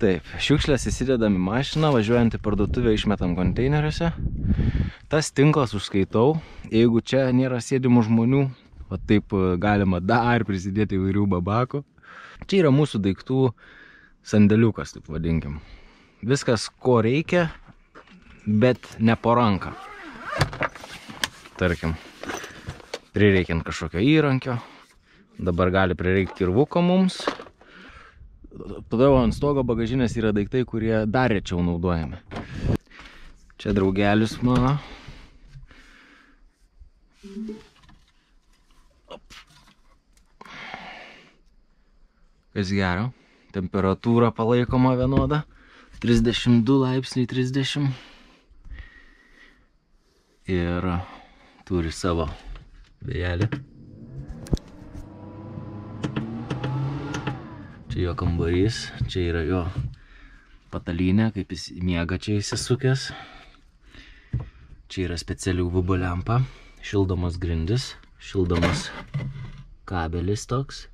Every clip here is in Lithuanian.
Taip, šiukšlės įsidedam į mašiną, važiuojant į parduotuvę išmetam konteineriuose. Tas tinklas užskaitau, jeigu čia nėra sėdimų žmonių, o taip galima dar prisidėti įvairių babakų. Čia yra mūsų daiktų sandėliukas, taip vadinkim. Viskas, ko reikia, bet ne po ranką. Tarkim, prireikiant kažkokio įrankio, dabar gali prireikti ir vuko mums. Tada ant stogo bagažinės yra daiktai, kurie dar rečiau naudojami. Čia draugelis mano. Kas gero, temperatūra palaikoma vienoda, 32 laipsniai 30. Ir turi savo vėjelį. Čia jo kambarys, čia yra jo patalynė, kaip jis miega čia įsisukęs. Čia yra speciali UV lempa, šildomas grindis, šildomas kabelis toks.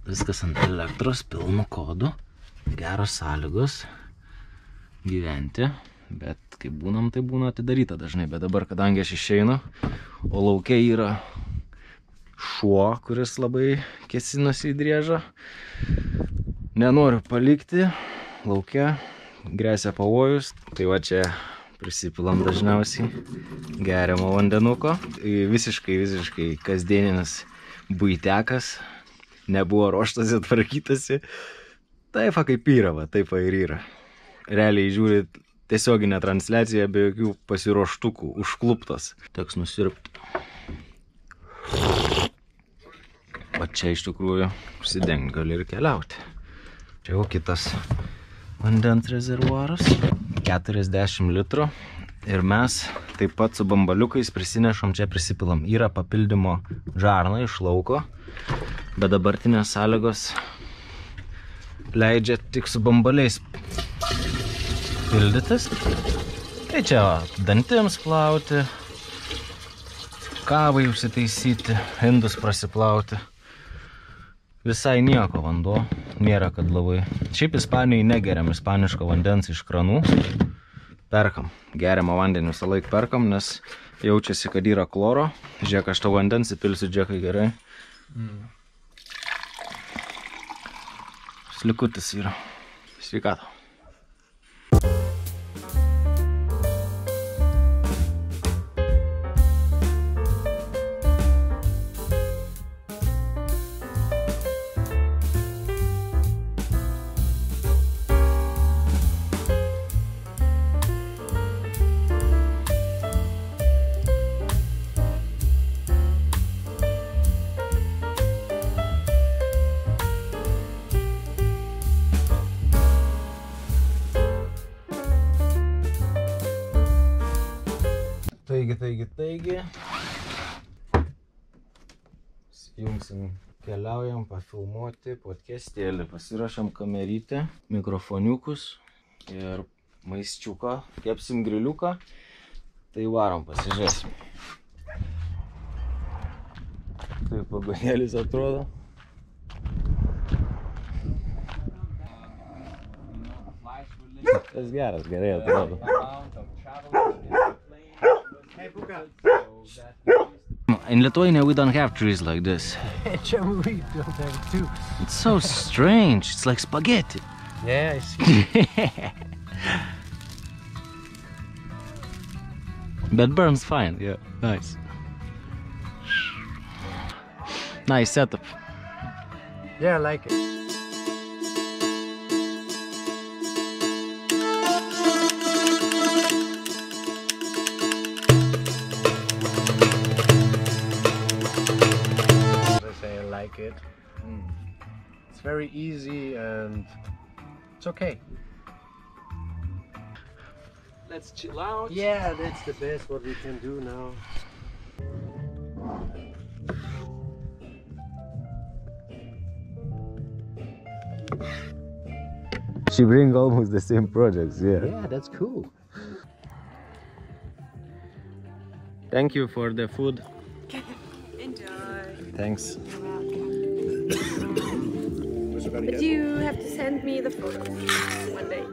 Viskas ant elektros, pilnu kodu, geros sąlygos gyventi, bet kai būnam, tai būna atidaryta dažnai. Bet dabar, kadangi aš išeinu, o lauke yra šuo, kuris labai kėsinosi į driežą, nenoriu palikti, lauke gresia pavojus, tai va čia prisipilam dažniausiai geriamo vandenuko. Visiškai kasdieninis buitekas, nebuvo ruoštasi, tvarkytasi. Taip, kaip yra, va, taip ir yra. Realiai žiūrit tiesioginę transliaciją be jokių pasiruoštukų, užkluptas. Teks nusirpti. O čia iš tikrųjų užsidengt gali ir keliauti. Čia jau kitas vandens rezervuaras, 40 litrų. Ir mes taip pat su bambaliukais prisinešom, čia prisipilam. Yra papildymo žarna iš lauko, bet dabartinės sąlygos leidžia tik su bambaliais pildytis. Tai čia dantims plauti, kavai užsitaisyti, indus prasiplauti. Visai nieko vanduo, nėra kad labai. Šiaip Ispanijai negeriam ispaniško vandens iš kranų. Perkam, geriamą vandenį visą laiką perkam, nes jaučiasi, kad yra kloro. Žiūrėk, aš to vandens įpilsiu, džekai, gerai. Slikutis yra. Sveikato. Taigi. Jungsim, keliaujam pafilmuoti podcastėlį. Pasirašam kamerytę, mikrofoniukus ir maisčiuką. Kepsim griliuką. Tai varom, pasižiūrėsim. Taip vagonėlis atrodo. Tas geras, gerai atrodo. In Lithuania we don't have trees like this. We don't have it too. It's so strange. It's like spaghetti. Yeah, I see. But burns fine. Yeah, nice. Nice setup. Yeah, I like it. It. It's very easy and it's okay. Let's chill out. Yeah, that's the best what we can do now. She brings almost the same projects, yeah. Yeah, that's cool. Thank you for the food. Enjoy. Thanks. You're welcome. But you have to send me the photos one day.